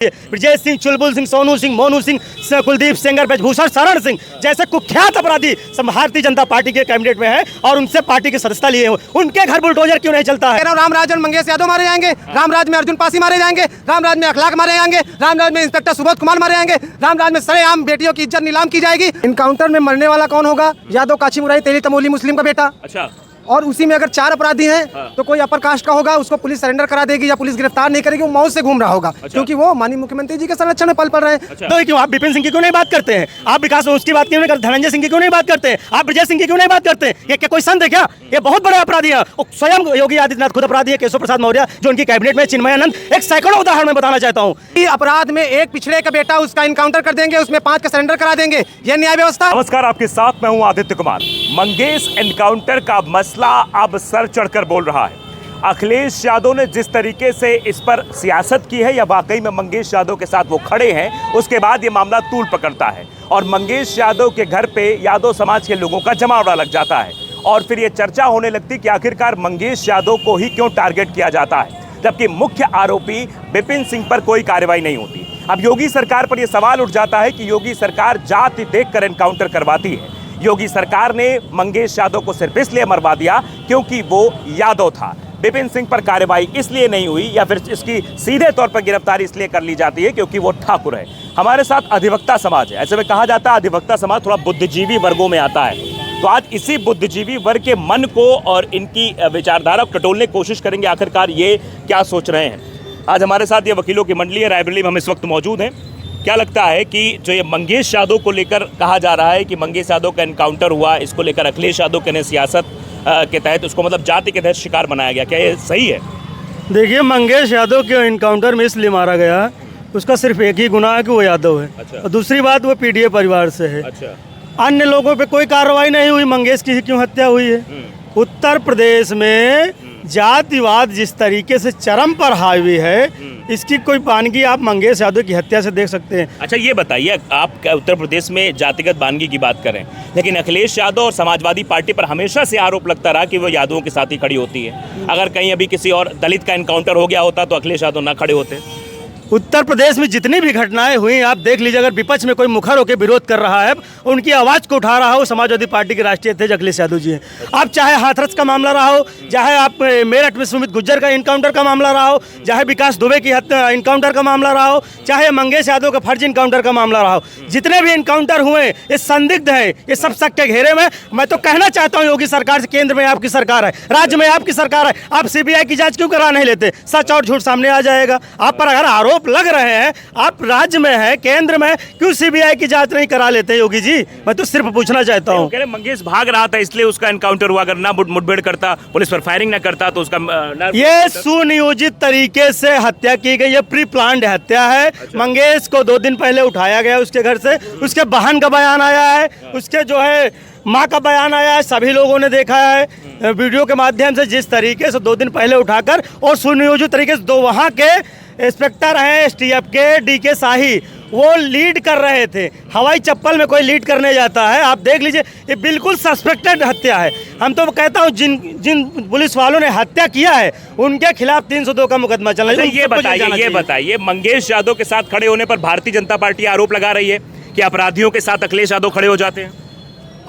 ब्रजेश सिंह, चुलबुल सिंह, सोनू सिंह, मोनू सिंह, कुलदीप सेंगर, ब्रजभूषण शरण सिंह जैसे कुख्यात अपराधी भारतीय जनता पार्टी के कैबिनेट में हैं और उनसे पार्टी की सदस्यता लिए हो, उनके घर बुलडोजर क्यों नहीं चलता है? रामराज और मंगेश यादव मारे जाएंगे, रामराज में अर्जुन पासी मारे जाएंगे, रामराज में अखलाक मारे जाएंगे, रामराज में इंस्पेक्टर सुबोध कुमार मारे जाएंगे, रामराज में सरेआम बेटियों की इज्जत नीलाम की जाएगी। इनकाउंटर में मरने वाला कौन होगा? यादव काची मुराई तेली तमोली मुस्लिम का बेटा। अच्छा, और उसी में अगर 4 अपराधी हैं तो कोई अपर कास्ट का होगा, उसको पुलिस सरेंडर करा देगी या पुलिस गिरफ्तार नहीं करेगी, वो मौत से घूम रहा होगा। अच्छा। क्योंकि वो माननीय मुख्यमंत्री जी के संरक्षण में पल पल रहे हैं। अच्छा। तो क्यों आप विपिन सिंह की क्यों नहीं बात करते हैं? आप विकास उसकी बात क्यों नहीं करते? धनंजय सिंह की क्यों नहीं बात करते हैं? आप ब्रजेश सिंह की क्यों नहीं बात करते हैं? ये क्या कोई संत है क्या? ये बहुत बड़े अपराधी है। स्वयं योगी आदित्यनाथ खुद अपराधी है, केशव प्रसाद मौर्य जो उनकी कैबिनेट में, चिन्मयानंद, एक सैकड़ों उदाहरण में बताना चाहता हूँ। अपराध में एक पिछड़े का बेटा उसका इनकाउंटर कर देंगे, उसमें 5 का सरेंडर करा देंगे, ये न्याय व्यवस्था? नमस्कार, आपके साथ मैं हूं आदित्य कुमार। मंगेश एनकाउंटर का मसला अब सर चढ़कर बोल रहा है। अखिलेश यादव ने जिस तरीके से इस पर सियासत की है, या वाकई में मंगेश यादव के साथ वो खड़े हैं, उसके बाद ये मामला तूल पकड़ता है और मंगेश यादव के घर पे यादव समाज के लोगों का जमावड़ा लग जाता है और फिर ये चर्चा होने लगती कि आखिरकार मंगेश यादव को ही क्यों टारगेट किया जाता है, जबकि मुख्य आरोपी विपिन सिंह पर कोई कार्रवाई नहीं होती। अब योगी सरकार पर यह सवाल उठ जाता है कि योगी सरकार जाति देखकर एनकाउंटर करवाती है। योगी सरकार ने मंगेश यादव को सिर्फ इसलिए मरवा दिया क्योंकि वो यादव था। विपिन सिंह पर कार्रवाई इसलिए नहीं हुई या फिर इसकी सीधे तौर पर गिरफ्तारी इसलिए कर ली जाती है क्योंकि वो ठाकुर है। हमारे साथ अधिवक्ता समाज है। ऐसे में कहा जाता है अधिवक्ता समाज थोड़ा बुद्धिजीवी वर्गों में आता है। तो आज इसी बुद्धिजीवी वर्ग के मन को और इनकी विचारधारा को टटोलने की कोशिश करेंगे, आखिरकार ये क्या सोच रहे हैं। आज हमारे साथ ये वकीलों की मंडली है, रायबरेली में हम इस वक्त मौजूद हैं। क्या लगता है कि जो ये मंगेश यादव को लेकर कहा जा रहा है कि मंगेश यादव का एनकाउंटर हुआ, इसको लेकर अखिलेश यादव के ने सियासत के तहत उसको मतलब जाति के तहत शिकार बनाया गया, क्या ये सही है? देखिए, मंगेश यादव के इनकाउंटर में इसलिए मारा गया, उसका सिर्फ एक ही गुनाह है कि वो यादव है। अच्छा। और दूसरी बात, वो पीडीए परिवार से है। अच्छा। अन्य लोगों पे कोई कार्रवाई नहीं हुई, मंगेश की क्यों हत्या हुई है? उत्तर प्रदेश में जातिवाद जिस तरीके से चरम पर हावी है, इसकी कोई बानगी आप मंगेश यादव की हत्या से देख सकते हैं। अच्छा, ये बताइए, आप उत्तर प्रदेश में जातिगत बानगी की बात करें, लेकिन अखिलेश यादव और समाजवादी पार्टी पर हमेशा से आरोप लगता रहा कि वो यादवों के साथ ही खड़ी होती है। अगर कहीं अभी किसी और दलित का एनकाउंटर हो गया होता तो अखिलेश यादव ना खड़े होते। उत्तर प्रदेश में जितनी भी घटनाएं हुई, आप देख लीजिए, अगर विपक्ष में कोई मुखर होकर विरोध कर रहा है, उनकी आवाज़ को उठा रहा हो, समाजवादी पार्टी के राष्ट्रीय अध्यक्ष अखिलेश यादव जी हैं। अब चाहे हाथरस का मामला रहा हो, चाहे आप मेरठ में सुमित गुज्जर का इनकाउंटर का मामला रहा हो, चाहे विकास दुबे की इनकाउंटर का मामला रहा हो, चाहे मंगेश यादव का फर्जी इनकाउंटर का मामला रहा हो, जितने भी इनकाउंटर हुए ये संदिग्ध है, ये सब शक के घेरे में। मैं तो कहना चाहता हूँ योगी सरकार से, केंद्र में आपकी सरकार है, राज्य में आपकी सरकार है, आप सीबीआई की जाँच क्यों करा नहीं लेते? सच और झूठ सामने आ जाएगा। आप पर अगर आरोप लग रहे हैं, आप राज्य में हैं, केंद्र में, क्यों सीबीआई की जांच नहीं करा लेते योगी जी? मैं तो सिर्फ पूछना चाहता हूं। कह रहे मंगेश भाग रहा था इसलिए उसका एनकाउंटर हुआ, अगर ना मुठभेड़ करता, पुलिस पर फायरिंग ना करता तो उसका ये सुनियोजित तरीके से हत्या की गई, ये प्री प्लान्ड हत्या है। अच्छा। मंगेश को 2 दिन पहले उठाया गया उसके घर से, उसके बहन का बयान आया है, उसके जो है माँ का बयान आया है, सभी लोगों ने देखा है वीडियो के माध्यम से, जिस तरीके से 2 दिन पहले उठाकर और सुनियोजित तरीके से 2 वहाँ के इंस्पेक्टर हैं एसटीएफ के, डीके शाही, वो लीड कर रहे थे। हवाई चप्पल में कोई लीड करने जाता है? आप देख लीजिए, ये बिल्कुल सस्पेक्टेड हत्या है। हम तो कहता हूँ जिन पुलिस वालों ने हत्या किया है उनके खिलाफ 302 का मुकदमा चलना चाहिए। ये बताइए मंगेश यादव के साथ खड़े होने पर भारतीय जनता पार्टी आरोप लगा रही है कि अपराधियों के साथ अखिलेश यादव खड़े हो जाते हैं।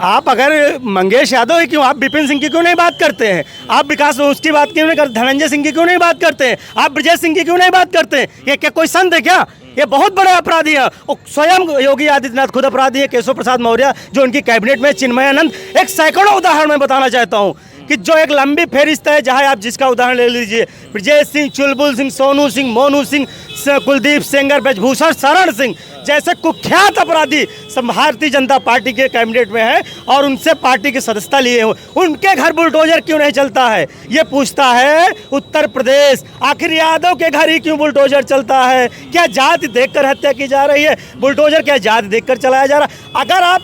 आप अगर मंगेश यादव है, क्यों आप विपिन सिंह की क्यों नहीं बात करते हैं? आप विकास उसकी बात क्यों नहीं करते? धनंजय सिंह की क्यों नहीं बात करते हैं? आप ब्रजेश सिंह की क्यों नहीं बात करते हैं? ये क्या कोई संत है क्या? ये बहुत बड़े अपराधी है। स्वयं योगी आदित्यनाथ खुद अपराधी है, केशव प्रसाद मौर्य जो उनकी कैबिनेट में, चिन्मयानंद, एक सैकड़ों उदाहरण में बताना चाहता हूँ कि जो एक लंबी फेरिस्त है, जहाँ आप जिसका उदाहरण ले लीजिए, ब्रजेश सिंह, चुलबुल सिंह, सोनू सिंह, मोनू सिंह, कुलदीप सेंगर, ब्रजभूषण शरण सिंह जैसे कुख्यात अपराधी भारतीय जनता पार्टी के कैबिनेट में है और उनसे पार्टी की सदस्यता लिए हो, उनके घर बुलडोजर क्यों नहीं चलता है? ये पूछता है उत्तर प्रदेश। आखिर यादव के घर ही क्यों बुलडोजर चलता है? क्या जाति देखकर हत्या की जा रही है? बुलडोजर क्या जाति देखकर चलाया जा रहा है? अगर आप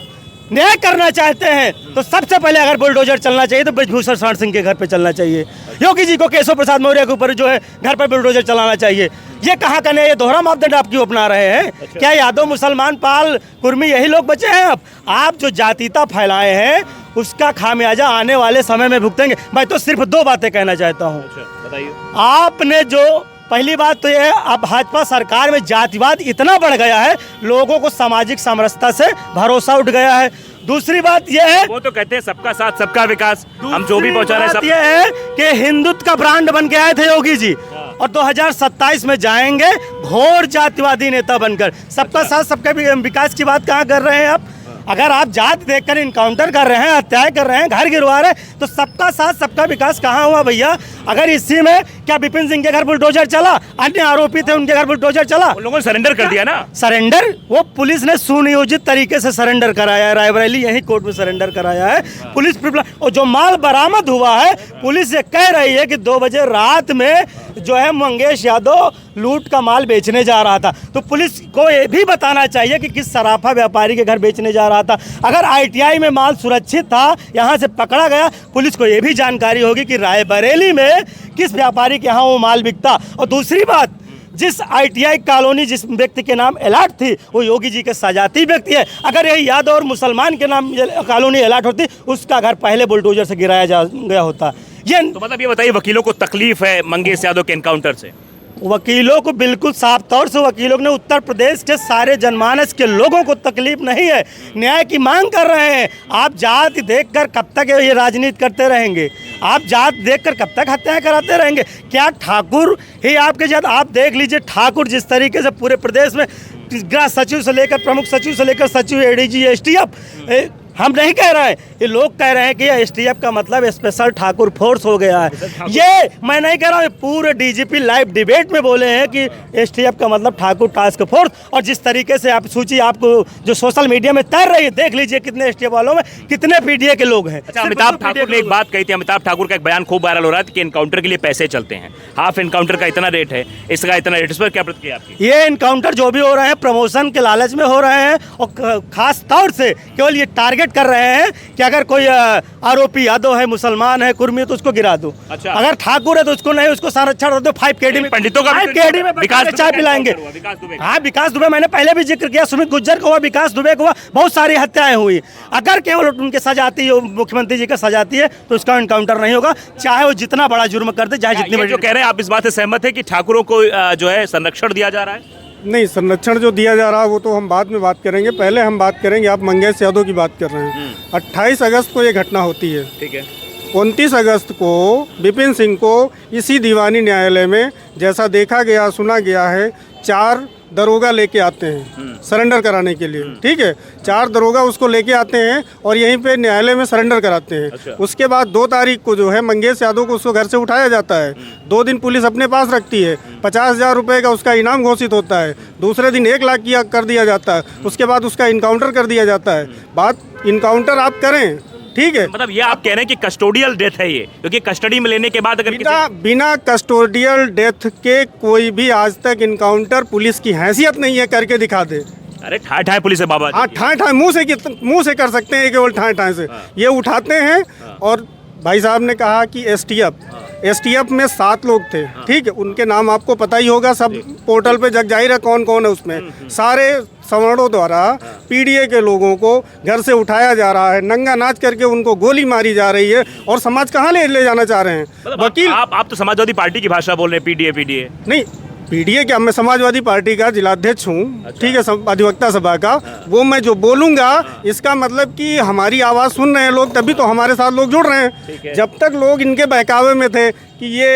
न्याय करना चाहते हैं तो सबसे पहले अगर बुलडोजर चलना चाहिए तो ब्रजभूषण शरण सिंह के घर पे चलना चाहिए। योगी जी को केशव प्रसाद मौर्य के ऊपर जो है घर पर बुलडोजर चलाना चाहिए। ये कहाँ का नहीं, ये दोहरा मापदंड आप क्यों अपना रहे हैं? अच्छा। क्या यादव, मुसलमान, पाल, कुर्मी यही लोग बचे हैं? आप जो जातीयता फैलाए हैं उसका खामियाजा आने वाले समय में भुगतेंगे। मैं तो सिर्फ 2 बातें कहना चाहता हूँ। अच्छा, बताइए। आपने जो पहली बात तो ये है, अब भाजपा सरकार में जातिवाद इतना बढ़ गया है, लोगों को सामाजिक समरसता से भरोसा उठ गया है। दूसरी बात यह है, वो तो कहते हैं सबका साथ सबका विकास, हम जो भी पहुंचा रहे हैं बात सब। यह है कि हिंदुत्व का ब्रांड बन के आए थे योगी जी, और 2027 में जाएंगे घोर जातिवादी नेता बनकर। सबका साथ सबका विकास की बात कहाँ कर रहे हैं आप? अगर आप जात देखकर इनकाउंटर कर रहे हैं, हत्याएं कर रहे हैं, घर गिरवा रहे हैं, तो सबका साथ सबका विकास कहाँ हुआ भैया? अगर इसी में क्या विपिन सिंह के घर बुलडोजर चला, अन्य आरोपी थे उनके घर बुलडोजर चला? उन लोगों ने सरेंडर कर दिया ना। सरेंडर वो पुलिस ने सुनियोजित तरीके से सरेंडर कराया है, रायबरेली यही कोर्ट में सरेंडर कराया है पुलिस। और जो माल बरामद हुआ है, पुलिस ये कह रही है कि 2 बजे रात में जो है मंगेश यादव लूट का माल बेचने जा रहा था। तो पुलिस को ये भी बताना चाहिए कि किस सराफा व्यापारी के घर बेचने जा रहा था। अगर आईटीआई में माल सुरक्षित था, यहाँ से पकड़ा गया, पुलिस को ये भी जानकारी होगी कि रायबरेली में किस व्यापारी के यहाँ वो माल बिकता। और दूसरी बात, जिस आईटीआई कॉलोनी जिस व्यक्ति के नाम अलॉट थी, वो योगी जी के सजाती व्यक्ति है। अगर यही यादव और मुसलमान के नाम कॉलोनी अलॉट होती, उसका घर पहले बुलडोजर से गिराया गया होता। ये तो मतलब ये बताइए, वकीलों को तकलीफ है मंगेश यादव के एनकाउंटर से? वकीलों को बिल्कुल साफ तौर से वकीलों ने उत्तर प्रदेश के सारे जनमानस के लोगों को तकलीफ नहीं है, न्याय की मांग कर रहे हैं। आप जात देखकर कब तक ये राजनीति करते रहेंगे? आप जात देखकर कब तक हत्याएं कराते रहेंगे? क्या ठाकुर ही आपके जात? आप देख लीजिए ठाकुर जिस तरीके से पूरे प्रदेश में गृह सचिव से लेकर प्रमुख सचिव से लेकर सचिव, एडीजी, एसटीएफ, हम नहीं कह रहे हैं, ये लोग कह रहे हैं कि ये एसटीएफ का मतलब स्पेशल ठाकुर फोर्स हो गया है। ये मैं नहीं कह रहा हूँ, पूरे डीजीपी लाइव डिबेट में बोले हैं कि एसटीएफ का मतलब ठाकुर टास्क फोर्स। और जिस तरीके से आप सूची आपको जो सोशल मीडिया में तैर रही है, देख लीजिए कितने एसटीएफ वालों में कितने पीडीए के लोग हैं। अच्छा, अमिताभ ठाकुर ने एक बात कही थी, अमिताभ ठाकुर का एक बयान खूब वायरल हो रहा था कि एनकाउंटर के लिए पैसे चलते हैं, हाफ एनकाउंटर का इतना रेट है, इसका इतना रेट। इस पर क्या प्रतिक्रिया आपकी? ये एनकाउंटर जो भी हो रहे हैं प्रमोशन के लालच में हो रहे हैं, और खास तौर से केवल ये टारगेट कर रहे हैं कि अगर कोई आरोपी यादव है, मुसलमान है, कुर्मी है, तो उसको गिरा दो। अच्छा। अगर ठाकुर है तो उसको नहीं, उसको संरक्षण दो। 5 KD में पंडितों का 5 KD में विकास चाय पिलाएंगे। हाँ, विकास दुबे मैंने पहले भी जिक्र किया, सुमित गुज्जर को हुआ, विकास दुबे को हुआ, बहुत सारी हत्याएं हुई। अगर केवल उनके सजाती है, मुख्यमंत्री जी का सजाती है, तो उसका एनकाउंटर नहीं होगा, चाहे वो जितना बड़ा जुर्म करते, चाहे जितनी बड़ी। जो कह रहे हैं आप, इस बात से सहमत है कि ठाकुरों को जो है संरक्षण दिया जा रहा है? नहीं, संरक्षण जो दिया जा रहा है वो तो हम बाद में बात करेंगे। पहले हम बात करेंगे, आप मंगेश यादव की बात कर रहे हैं। 28 अगस्त को ये घटना होती है। ठीक है। 29 अगस्त को विपिन सिंह को इसी दीवानी न्यायालय में, जैसा देखा गया सुना गया है, 4 दरोगा लेके आते हैं सरेंडर कराने के लिए। ठीक है, 4 दरोगा उसको लेके आते हैं और यहीं पे न्यायालय में सरेंडर कराते हैं। अच्छा। उसके बाद 2 तारीख को जो है मंगेश यादव को उसको घर से उठाया जाता है। 2 दिन पुलिस अपने पास रखती है। 50,000 रुपये का उसका इनाम घोषित होता है। दूसरे दिन 1 लाख किया कर दिया जाता है। उसके बाद उसका इनकाउंटर कर दिया जाता है। बात इनकाउंटर आप करें, ठीक है। मतलब ये आप कह रहे हैं कि कस्टोडियल डेथ है ये, क्योंकि कस्टडी में लेने के बाद अगर बिना कस्टोडियल डेथ के कोई भी आज तक इनकाउंटर पुलिस की हैसियत नहीं है करके दिखा दे। अरे ठाए ठाए पुलिस है बाबा। हाँ, ठाए ठाए मुंह से कर सकते हैं, केवल ठाए ठाए से ये उठाते हैं। और भाई साहब ने कहा कि एसटीएफ में 7 लोग थे। ठीक है, उनके नाम आपको पता ही होगा, सब पोर्टल पे जग जाहिर है कौन कौन है उसमें। सारे सवर्णों द्वारा पीडीए के लोगों को घर से उठाया जा रहा है, नंगा नाच करके उनको गोली मारी जा रही है। और समाज कहाँ ले जाना चाह रहे हैं? मतलब वकील आप तो समाजवादी पार्टी की भाषा बोल रहे हैं, पीडीए नहीं, पीडीए क्या, मैं समाजवादी पार्टी का जिलाध्यक्ष हूँ। अच्छा। ठीक है, अधिवक्ता सभा का। वो मैं जो बोलूँगा इसका मतलब कि हमारी आवाज़ सुन रहे हैं लोग, तभी तो हमारे साथ लोग जुड़ रहे हैं। जब तक लोग इनके बहकावे में थे कि ये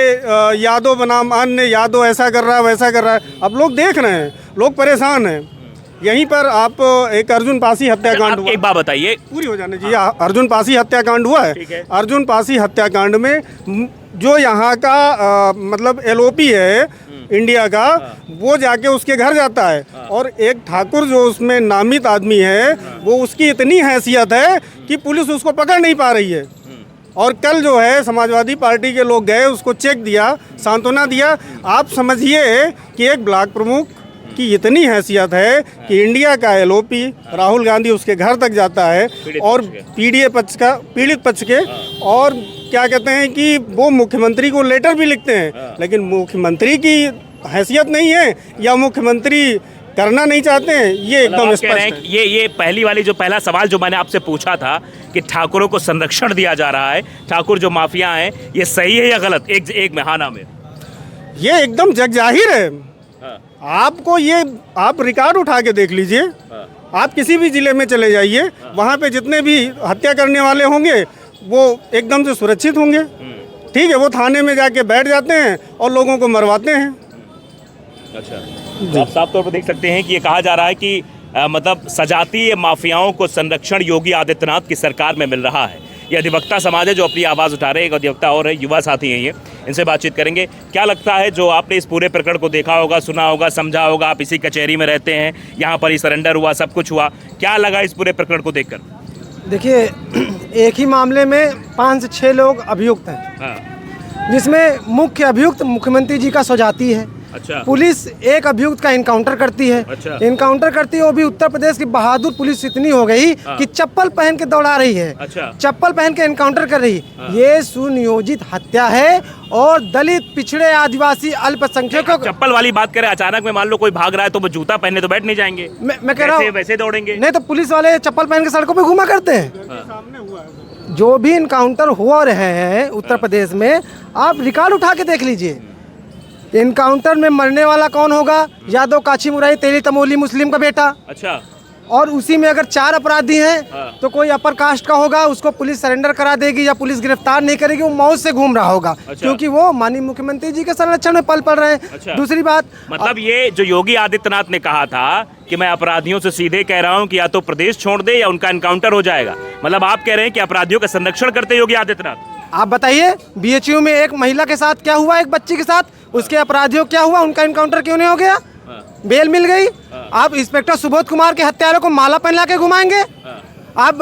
यादव बनाम अन्य यादव ऐसा कर रहा है वैसा कर रहा है, अब लोग देख रहे हैं, लोग परेशान हैं। यहीं पर आप एक अर्जुन पासी हत्याकांड हुआ। एक बात बताइए, पूरी हो जाने चाहिए। अर्जुन पासी हत्याकांड हुआ है। अर्जुन पासी हत्याकांड में जो यहाँ का मतलब एलओपी है इंडिया का, वो जाके उसके घर जाता है। और एक ठाकुर जो उसमें नामित आदमी है, वो उसकी इतनी हैसियत है कि पुलिस उसको पकड़ नहीं पा रही है। और कल जो है समाजवादी पार्टी के लोग गए, उसको चेक दिया, सांत्वना दिया। आप समझिए कि एक ब्लॉक प्रमुख की इतनी हैसियत है कि इंडिया का एलओपी राहुल गांधी उसके घर तक जाता है और पीड़ित पक्ष के, और क्या कहते हैं कि वो मुख्यमंत्री को लेटर भी लिखते हैं। लेकिन मुख्यमंत्री की हैसियत नहीं है या मुख्यमंत्री करना नहीं चाहते हैं, ये एकदम स्पष्ट है। ये पहला सवाल जो मैंने आपसे पूछा था कि ठाकुरों को संरक्षण दिया जा रहा है, ठाकुर जो माफिया हैं, ये सही है या गलत? एक में हाँ ना में। ये एकदम जगजाहिर है। हाँ, आपको ये आप रिकॉर्ड उठा के देख लीजिए, हाँ, आप किसी भी ज़िले में चले जाइए, वहाँ पे जितने भी हत्या करने वाले होंगे वो एकदम से सुरक्षित होंगे। ठीक है, वो थाने में जाके बैठ जाते हैं और लोगों को मरवाते हैं। अच्छा, तो आप साफ तौर पर देख सकते हैं कि ये कहा जा रहा है कि मतलब सजातीय माफियाओं को संरक्षण योगी आदित्यनाथ की सरकार में मिल रहा है। ये अधिवक्ता समाज है जो अपनी आवाज़ उठा रहे हैं। एक अधिवक्ता और है, युवा साथी हैं ये, इनसे बातचीत करेंगे। क्या लगता है, जो आपने इस पूरे प्रकरण को देखा होगा, सुना होगा, समझा होगा, आप इसी कचहरी में रहते हैं, यहाँ पर ही सरेंडर हुआ, सब कुछ हुआ, क्या लगा इस पूरे प्रकरण को देखकर? देखिए, एक ही मामले में 5 से 6 लोग अभियुक्त हैं, हाँ, जिसमें मुख्य अभियुक्त मुख्यमंत्री जी का स्वजाती है। अच्छा, पुलिस एक अभियुक्त का इनकाउंटर करती है। अच्छा। इनकाउंटर करती है, वो भी उत्तर प्रदेश की बहादुर पुलिस इतनी हो गई कि चप्पल पहन के दौड़ा रही है। अच्छा। चप्पल पहन के इनकाउंटर कर रही है। ये सुनियोजित हत्या है और दलित, पिछड़े, आदिवासी, अल्पसंख्यकों को। चप्पल वाली बात करें, अचानक में मान लो कोई भाग रहा है तो वो जूता पहने तो बैठ नहीं जाएंगे, मैं कह रहा हूँ वैसे दौड़ेंगे। नहीं तो पुलिस वाले चप्पल पहन के सड़कों पे घुमा करते हैं। जो भी इनकाउंटर हो रहे हैं उत्तर प्रदेश में, आप रिकॉर्ड उठा के देख लीजिए। इनकाउंटर में मरने वाला कौन होगा? यादव काची मुराई तेली तमोली मुस्लिम का बेटा। अच्छा, और उसी में अगर 4 अपराधी हैं तो कोई अपर कास्ट का होगा, उसको पुलिस सरेंडर करा देगी या पुलिस गिरफ्तार नहीं करेगी, वो मौत से घूम रहा होगा। अच्छा। क्योंकि वो माननीय मुख्यमंत्री जी के संरक्षण में पल पल रहे हैं। अच्छा। दूसरी बात, मतलब ये जो योगी आदित्यनाथ ने कहा था कि मैं अपराधियों से सीधे कह रहा हूं कि या तो प्रदेश छोड़ दे या उनका एनकाउंटर हो जाएगा, मतलब आप कह रहे हैं कि अपराधियों का संरक्षण करते योगी आदित्यनाथ? आप बताइए, बीएचयू में एक महिला के साथ क्या हुआ, एक बच्ची के साथ, उसके अपराधियों क्या हुआ, उनका इनकाउंटर क्यों नहीं हो गया? बेल मिल गई। आप इंस्पेक्टर सुबोध कुमार के हत्यारों को माला पहना के घुमाएंगे? आप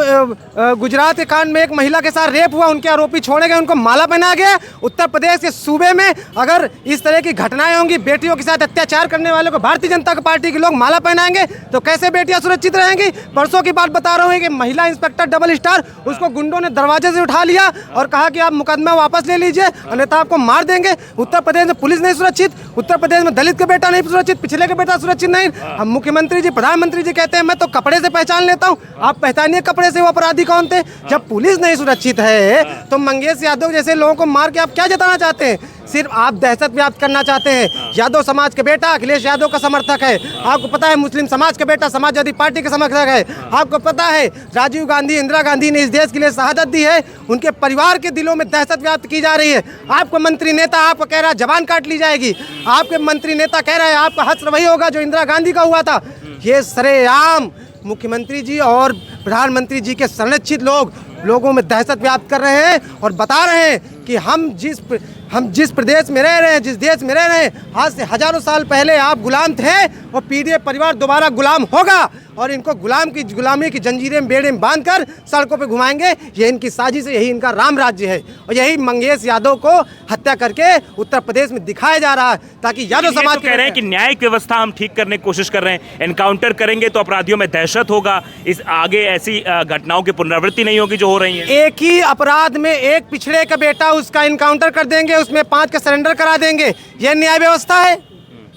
गुजरात के कांड में एक महिला के साथ रेप हुआ, उनके आरोपी छोड़े गए, उनको माला पहनाया गया। उत्तर प्रदेश के सूबे में अगर इस तरह की घटनाएं होंगी, बेटियों के साथ अत्याचार करने वालों को भारतीय जनता पार्टी के लोग माला पहनाएंगे तो कैसे बेटियां सुरक्षित रहेंगी? परसों की बात बता रहा हूँ कि महिला इंस्पेक्टर डबल स्टार, उसको गुंडों ने दरवाजे से उठा लिया और कहा कि आप मुकदमा वापस ले लीजिए, अन्यथा आपको मार देंगे। उत्तर प्रदेश में पुलिस नहीं सुरक्षित, उत्तर प्रदेश में दलित का बेटा नहीं सुरक्षित, पिछले का बेटा सुरक्षित नहीं। हम मुख्यमंत्री जी, प्रधानमंत्री जी कहते हैं मैं तो कपड़े से पहचान लेता हूँ। आप पहचानिए कपड़े से वो अपराधी कौन थे। जब पुलिस नहीं सुरक्षित है तो मंगेश यादव जैसे लोगों को मार के आप क्या जताना चाहते हैं? सिर्फ आप दहशत व्याप्त करना चाहते हैं। यादव समाज के बेटा अखिलेश यादव का समर्थक है, आपको पता है। मुस्लिम समाज के बेटा समाजवादी पार्टी के समर्थक है, आपको पता है। राजीव गांधी, इंदिरा गांधी ने इस देश के लिए शहादत दी है, उनके परिवार के दिलों में दहशत व्याप्त की जा रही है। आपको मंत्री नेता आपको कह रहा है जबान काट ली जाएगी, आपके मंत्री नेता कह रहा है आपका हश्र वही होगा जो इंदिरा गांधी का हुआ था। ये सरेआम मुख्यमंत्री जी और प्रधानमंत्री जी के संरक्षित लोगों में दहशत व्याप्त कर रहे हैं और बता रहे हैं कि हम जिस प्रदेश में रह रहे हैं, जिस देश में रह रहे हैं, आज से हजारों साल पहले आप गुलाम थे और पीडीएफ परिवार दोबारा गुलाम होगा और इनको गुलामी की जंजीरें बेड़े में बांधकर सड़कों पे घुमाएंगे। ये इनकी साजिश है, यही इनका राम राज्य है और यही मंगेश यादव को हत्या करके उत्तर प्रदेश में दिखाया जा रहा है ताकि यादव समाज तो कह रहे हैं कि न्यायिक व्यवस्था हम ठीक करने की कोशिश कर रहे हैं। एनकाउंटर करेंगे तो अपराधियों में दहशत होगा, इस आगे ऐसी घटनाओं की पुनरावृत्ति नहीं होगी जो हो रही है। एक ही अपराध में एक पिछड़े का बेटा उसका इनकाउंटर कर देंगे, उसमें 5 का सरेंडर करा देंगे। ये न्याय व्यवस्था है?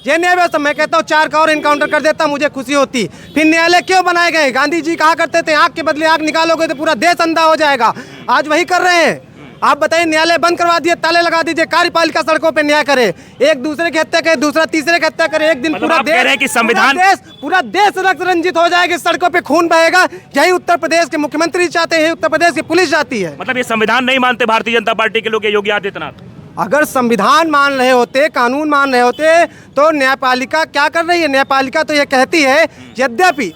ये न्याय व्यवस्था? मैं कहता हूँ 4 का और इनकाउंटर कर देता, मुझे खुशी होती। फिर न्यायालय क्यों बनाए गए? गांधी जी कहा करते थे आंख के बदले आंख निकालोगे तो पूरा देश अंधा हो जाएगा। आज वही कर रहे हैं। आप बताइए, न्यायालय बंद करवा दिए, ताले लगा दीजिए, कार्यपालिका सड़कों पे न्याय करे, एक दूसरे की हत्या करे, दूसरा तीसरे की हत्या करे, एक दिन मतलब पूरा आप कह रहे हैं कि संविधान पूरा देश रक्त रंजित हो जाएगा, सड़कों पे खून बहेगा। यही उत्तर प्रदेश के मुख्यमंत्री चाहते हैं, उत्तर प्रदेश की पुलिस चाहती है। मतलब ये संविधान नहीं मानते भारतीय जनता पार्टी के लोग, योगी आदित्यनाथ? अगर संविधान मान रहे होते, कानून मान रहे होते तो न्यायपालिका क्या कर रही है? न्यायपालिका तो ये कहती है यद्यपि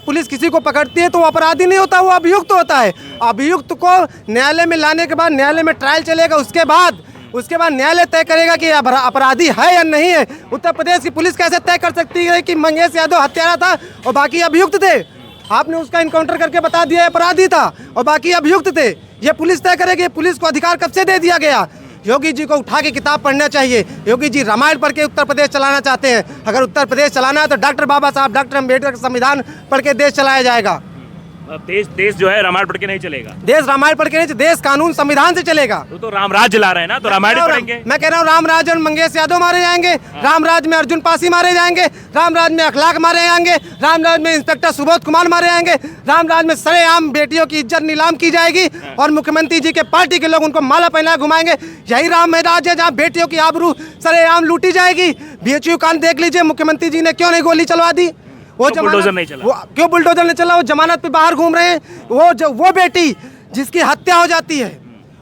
पुलिस किसी को पकड़ती है तो वो अपराधी नहीं होता, वो अभियुक्त होता है। अभियुक्त को न्यायालय में लाने के बाद न्यायालय में ट्रायल चलेगा, उसके बाद न्यायालय तय करेगा कि अपराधी है या नहीं है। उत्तर प्रदेश की पुलिस कैसे तय कर सकती है कि मंगेश यादव हत्यारा था और बाकी अभियुक्त थे? आपने उसका इनकाउंटर करके बता दिया अपराधी था और बाकी अभियुक्त थे। ये पुलिस तय करेगी। पुलिस को अधिकार कब से दे दिया गया? योगी जी को उठा के किताब पढ़ना चाहिए। योगी जी रामायण पढ़ के उत्तर प्रदेश चलाना चाहते हैं। अगर उत्तर प्रदेश चलाना है तो डॉक्टर बाबा साहब, डॉक्टर अम्बेडकर का संविधान पढ़ के देश चलाया जाएगा। अब देश जो है रामायण पढ़ के नहीं चलेगा। देश रामायण पढ़ के नहीं, देश कानून संविधान से चलेगा। तो राम राज ला रहे हैं ना, तो रामायण ही पढ़ेंगे। मैं कह रहा हूँ रामराज और मंगेश यादव मारे जाएंगे, रामराज में अर्जुन पासी मारे जाएंगे, रामराज में अखलाक मारे जाएंगे, रामराज में इंस्पेक्टर सुबोध कुमार मारे जाएंगे, रामराज में सरेआम बेटियों की इज्जत नीलाम की जाएगी और मुख्यमंत्री जी के पार्टी के लोग उनको माला पहना घुमाएंगे। यही राम राज है जहाँ बेटियों की आबरू सरेआम लूटी जाएगी। बीएचयू कांड देख लीजिए, मुख्यमंत्री जी ने क्यों नहीं गोली चलवा दी? वो बुलडोजर नहीं चला। क्यों बुलडोजर नहीं चला? वो जमानत पे बाहर घूम रहे हैं। वो बेटी जिसकी हत्या हो जाती है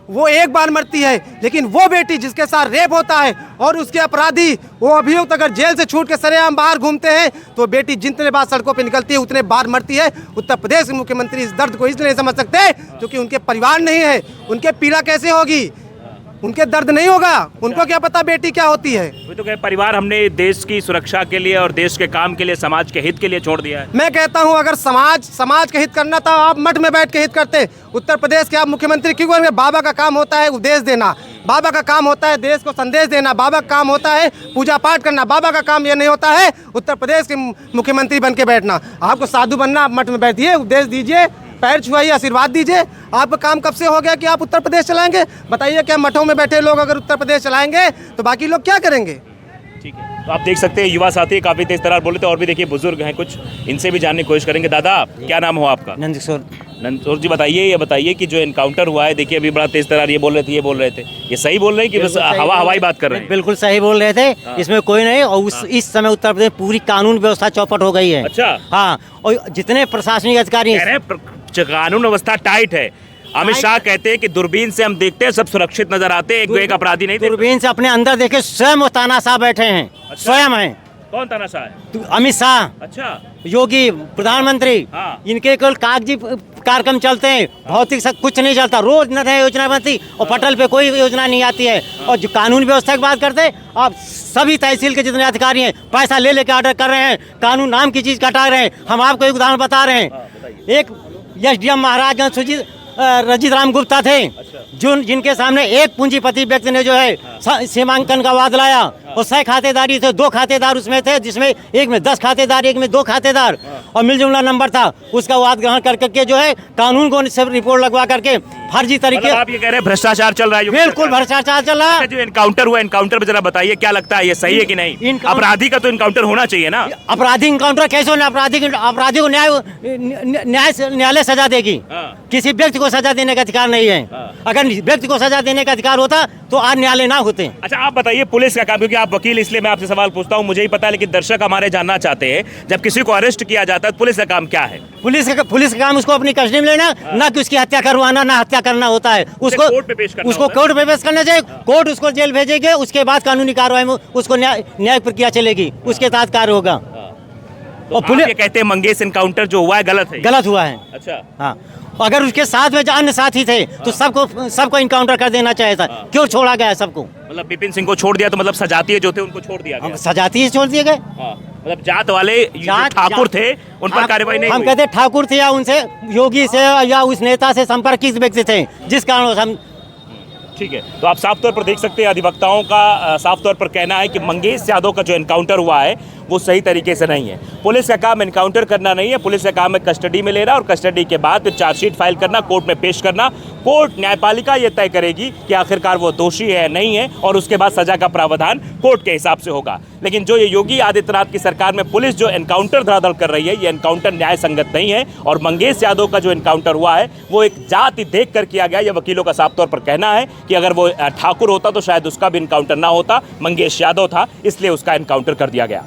वो एक बार मरती है, लेकिन वो बेटी जिसके साथ रेप होता है और उसके अपराधी वो अभियुक्त अगर जेल से छूट के सरेआम बाहर घूमते हैं तो बेटी जितने बार सड़कों पे निकलती है उतने बार मरती है। उत्तर प्रदेश के मुख्यमंत्री इस दर्द को इसलिए नहीं समझ सकते क्योंकि उनके परिवार नहीं है। उनके पीड़ा कैसे होगी? उनके दर्द नहीं होगा, उनको क्या पता बेटी क्या होती है। वो तो कहे परिवार हमने देश की सुरक्षा के लिए और देश के काम के लिए, समाज के हित के लिए छोड़ दिया है। मैं कहता हूं अगर समाज के हित करना था आप मठ में बैठ के हित करते। उत्तर प्रदेश के आप मुख्यमंत्री क्यों करेंगे? बाबा का काम होता है उपदेश देना, बाबा का काम होता है देश को संदेश देना, बाबा का काम होता है पूजा पाठ करना, बाबा का काम यह नहीं होता है उत्तर प्रदेश के मुख्यमंत्री बन के बैठना। आपको साधु बनना, आप मठ में बैठिए, उपदेश दीजिए, पैर छुआइए, आशीर्वाद दीजिए। आपका काम कब से हो गया कि आप उत्तर प्रदेश चलाएंगे? बताइए, क्या मठों में बैठे लोग अगर उत्तर प्रदेश चलाएंगे तो बाकी लोग क्या करेंगे? ठीक है, तो आप देख सकते हैं युवा साथी काफी तेज तर्रार बोले थे और भी देखिए बुजुर्ग हैं कुछ, इनसे भी जानने की कोशिश करेंगे। दादा क्या नाम हो आपका? नंदकिशोर। नंदकिशोर जी बताइए कि जो एनकाउंटर हुआ है, देखिए अभी बड़ा तेज तर्रार ये बोल रहे थे, ये सही बोल रहे हैं कि बस हवाई बात कर रहे हैं? बिल्कुल सही बोल रहे थे, इसमें कोई नहीं। और इस समय उत्तर प्रदेश पूरी कानून व्यवस्था चौपट हो गई है। अच्छा। हाँ, और जितने प्रशासनिक अधिकारी कह रहे हैं कानून व्यवस्था टाइट है। अमित शाह कहते हैं कि दूरबीन से हम देखते हैं सब सुरक्षित नजर आते हैं, एक अपराधी नहीं। दूरबीन से अपने अंदर देखे स्वयं वो तानाशाह बैठे हैं। अच्छा। स्वयं है। कौन तानाशाह है? अमित शाह, अच्छा, योगी, प्रधानमंत्री। हाँ। इनके केवल कागजी कार्यक्रम चलते हैं, भौतिक सब कुछ नहीं चलता। रोज नया योजना बनती और पटल पे कोई योजना नहीं आती है। और जो कानून व्यवस्था की बात करते हैं, आप सभी तहसील के जितने अधिकारी हैं पैसा ले लेके ऑर्डर कर रहे हैं, कानून नाम की चीज कटा रहे हैं। हम आपको एक उदाहरण बता रहे हैं। एक एसडीएम महाराजगंज सुजीत रजित राम गुप्ता थे। जो जिनके सामने एक पूंजीपति व्यक्ति ने जो है सीमांकन का वाद लाया और 100 खातेदारी थे, 2 खातेदार उसमें थे, जिसमें एक में 10 खातेदार, एक में 2 खातेदार और मिलजुला नंबर था। उसका वाद ग्रहण करके जो है कानून को सब रिपोर्ट लगवा करके फर्जी तरीके। आप ये कह रहे हैं भ्रष्टाचार चल रहा है? बिल्कुल भ्रष्टाचार चल रहा है। जो एनकाउंटर हुआ, एनकाउंटर पे जरा बताइए क्या लगता है, ये सही है कि नहीं? अपराधी का तो एनकाउंटर होना चाहिए ना। अपराधी एनकाउंटर कैसे होना? अपराधी को न्यायालय सजा देगी, किसी व्यक्ति को सजा देने का अधिकार नहीं है। अगर व्यक्ति को सजा देने का अधिकार होता तो आज न्यायालय ना होते। अच्छा, आप बताइए पुलिस का काम, क्योंकि आप वकील इसलिए मैं आपसे सवाल पूछता हूँ, मुझे ही पता है लेकिन दर्शक हमारे जानना चाहते हैं, जब किसी को अरेस्ट किया जाता है तो पुलिस का काम क्या है? पुलिस का काम उसको अपनी कस्टडी में लेना, ना कि उसकी हत्या करवाना, ना हत्या करना होता है। उसको कोर्ट पे पेश करना उसको कोर्ट पे पेश करना चाहिए। कोर्ट उसको जेल भेजेगी, उसके बाद कानूनी कार्रवाई में उसको न्यायिक प्रक्रिया चलेगी, उसके तहत कार्य होगा। और पुलिस ये कहते हैं मंगेश एनकाउंटर जो हुआ है गलत हुआ है। अच्छा, हाँ, अगर उसके साथ में जो अन्य साथी थे तो सबको इनकाउंटर कर देना चाहिए था। क्यों छोड़ा गया सबको? मतलब विपिन सिंह को छोड़ दिया तो मतलब सजातीय जो थे उनको छोड़ दिया गया? सजातीय छोड़ दिए गए। मतलब जात वाले ठाकुर थे उन पर कार्रवाई नहीं हम कहते ठाकुर थे या उनसे योगी से या उस नेता से संपर्क किस व्यक्ति थे जिस कारण हम। ठीक है, तो आप साफ तौर पर देख सकते हैं अधिवक्ताओं का साफ तौर पर कहना है कि मंगेश यादव का जो एनकाउंटर हुआ है वो सही तरीके से नहीं है। पुलिस का काम एनकाउंटर करना नहीं है, पुलिस का काम है कस्टडी में लेना और कस्टडी के बाद फिर चार्जशीट फाइल करना, कोर्ट में पेश करना। कोर्ट न्यायपालिका ये तय करेगी कि आखिरकार वो दोषी है नहीं है और उसके बाद सजा का प्रावधान कोर्ट के हिसाब से होगा। लेकिन जो ये योगी आदित्यनाथ की सरकार में पुलिस जो एनकाउंटर धड़ाधड़ कर रही है, ये एनकाउंटर न्याय संगत नहीं है। और मंगेश यादव का जो एनकाउंटर हुआ है वो एक जाति देख कर किया गया। यह वकीलों का साफ तौर पर कहना है कि अगर वो ठाकुर होता तो शायद उसका भी एनकाउंटर ना होता, मंगेश यादव था इसलिए उसका एनकाउंटर कर दिया गया।